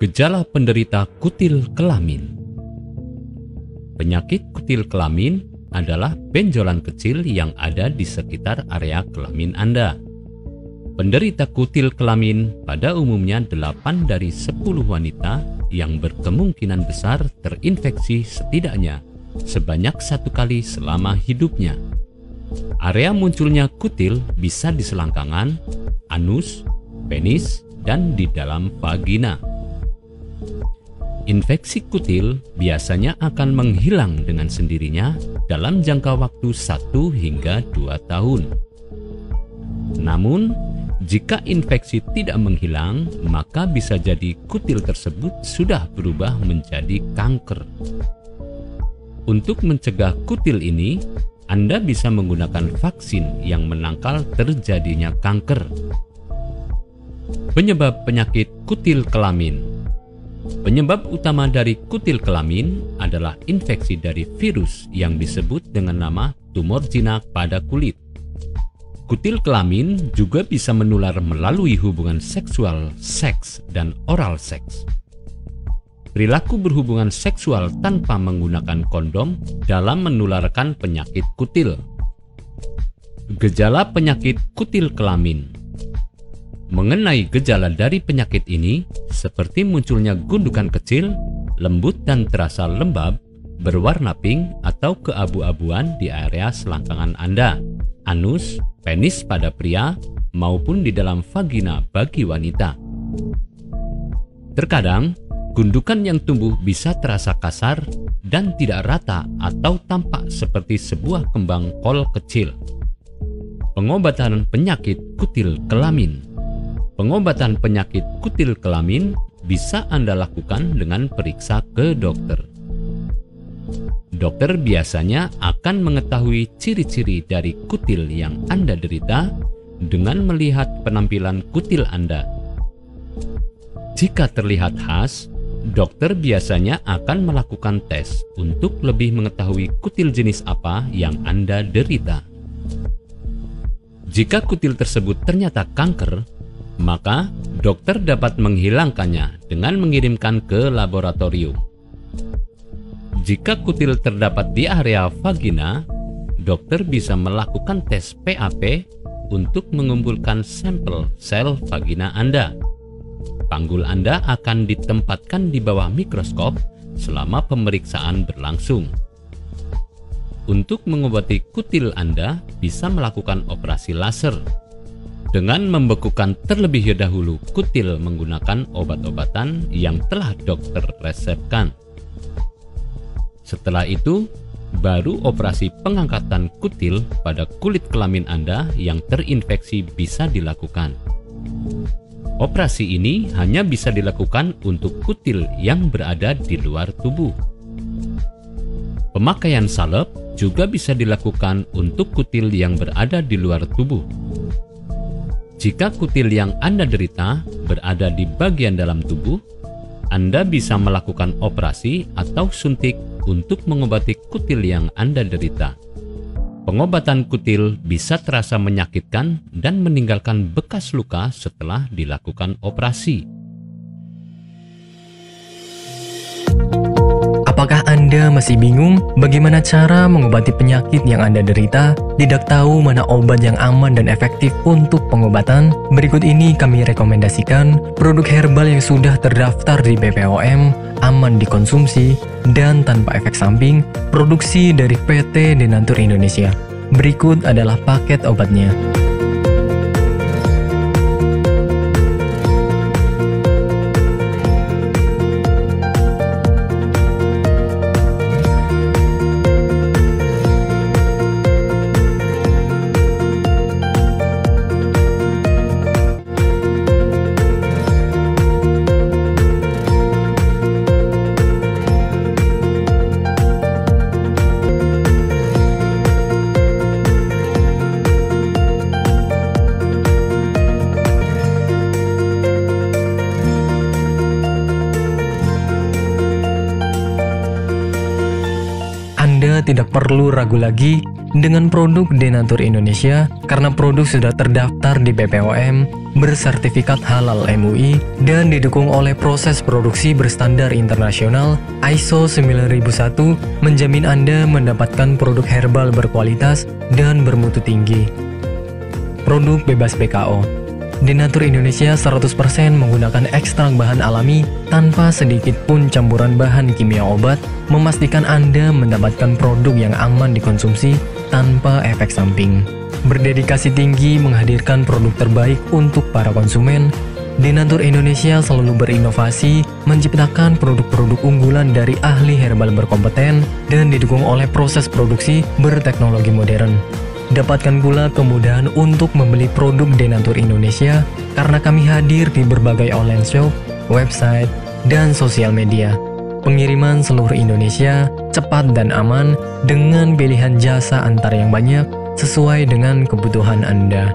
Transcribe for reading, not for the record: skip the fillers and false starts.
Gejala penderita kutil kelamin. Penyakit kutil kelamin adalah benjolan kecil yang ada di sekitar area kelamin Anda. Penderita kutil kelamin pada umumnya 8 dari 10 wanita yang berkemungkinan besar terinfeksi setidaknya sebanyak 1 kali selama hidupnya. Area munculnya kutil bisa di selangkangan, anus, penis, dan di dalam vagina. Infeksi kutil biasanya akan menghilang dengan sendirinya dalam jangka waktu 1 hingga 2 tahun. Namun, jika infeksi tidak menghilang, maka bisa jadi kutil tersebut sudah berubah menjadi kanker. Untuk mencegah kutil ini, Anda bisa menggunakan vaksin yang menangkal terjadinya kanker. Penyebab penyakit kutil kelamin. Penyebab utama dari kutil kelamin adalah infeksi dari virus yang disebut dengan nama tumor jinak pada kulit. Kutil kelamin juga bisa menular melalui hubungan seksual, seks, dan oral seks. Perilaku berhubungan seksual tanpa menggunakan kondom dalam menularkan penyakit kutil. Gejala penyakit kutil kelamin. Mengenai gejala dari penyakit ini, seperti munculnya gundukan kecil, lembut dan terasa lembab, berwarna pink atau keabu-abuan di area selangkangan Anda, anus, penis pada pria, maupun di dalam vagina bagi wanita. Terkadang, gundukan yang tumbuh bisa terasa kasar dan tidak rata atau tampak seperti sebuah kembang kol kecil. Pengobatan penyakit kutil kelamin. Pengobatan penyakit kutil kelamin bisa Anda lakukan dengan periksa ke dokter. Dokter biasanya akan mengetahui ciri-ciri dari kutil yang Anda derita dengan melihat penampilan kutil Anda. Jika terlihat khas, dokter biasanya akan melakukan tes untuk lebih mengetahui kutil jenis apa yang Anda derita. Jika kutil tersebut ternyata kanker, maka dokter dapat menghilangkannya dengan mengirimkan ke laboratorium. Jika kutil terdapat di area vagina, dokter bisa melakukan tes PAP untuk mengumpulkan sampel sel vagina Anda. Panggul Anda akan ditempatkan di bawah mikroskop selama pemeriksaan berlangsung. Untuk mengobati kutil Anda, bisa melakukan operasi laser dengan membekukan terlebih dahulu kutil menggunakan obat-obatan yang telah dokter resepkan. Setelah itu, baru operasi pengangkatan kutil pada kulit kelamin Anda yang terinfeksi bisa dilakukan. Operasi ini hanya bisa dilakukan untuk kutil yang berada di luar tubuh. Pemakaian salep juga bisa dilakukan untuk kutil yang berada di luar tubuh. Jika kutil yang Anda derita berada di bagian dalam tubuh, Anda bisa melakukan operasi atau suntik untuk mengobati kutil yang Anda derita. Pengobatan kutil bisa terasa menyakitkan dan meninggalkan bekas luka setelah dilakukan operasi. Apakah Anda masih bingung bagaimana cara mengobati penyakit yang Anda derita? Tidak tahu mana obat yang aman dan efektif untuk pengobatan? Berikut ini kami rekomendasikan produk herbal yang sudah terdaftar di BPOM, aman dikonsumsi, dan tanpa efek samping, produksi dari PT Denatur Indonesia. Berikut adalah paket obatnya. Anda tidak perlu ragu lagi dengan produk Denatur Indonesia karena produk sudah terdaftar di BPOM, bersertifikat halal MUI, dan didukung oleh proses produksi berstandar internasional ISO 9001, menjamin Anda mendapatkan produk herbal berkualitas dan bermutu tinggi. Produk bebas PKO. Denatur Indonesia 100% menggunakan ekstrak bahan alami tanpa sedikit pun campuran bahan kimia obat, memastikan Anda mendapatkan produk yang aman dikonsumsi tanpa efek samping. Berdedikasi tinggi menghadirkan produk terbaik untuk para konsumen, Denatur Indonesia selalu berinovasi, menciptakan produk-produk unggulan dari ahli herbal berkompeten dan didukung oleh proses produksi berteknologi modern. Dapatkan pula kemudahan untuk membeli produk Denatur Indonesia karena kami hadir di berbagai online shop, website, dan sosial media. Pengiriman seluruh Indonesia cepat dan aman dengan pilihan jasa antar yang banyak sesuai dengan kebutuhan Anda.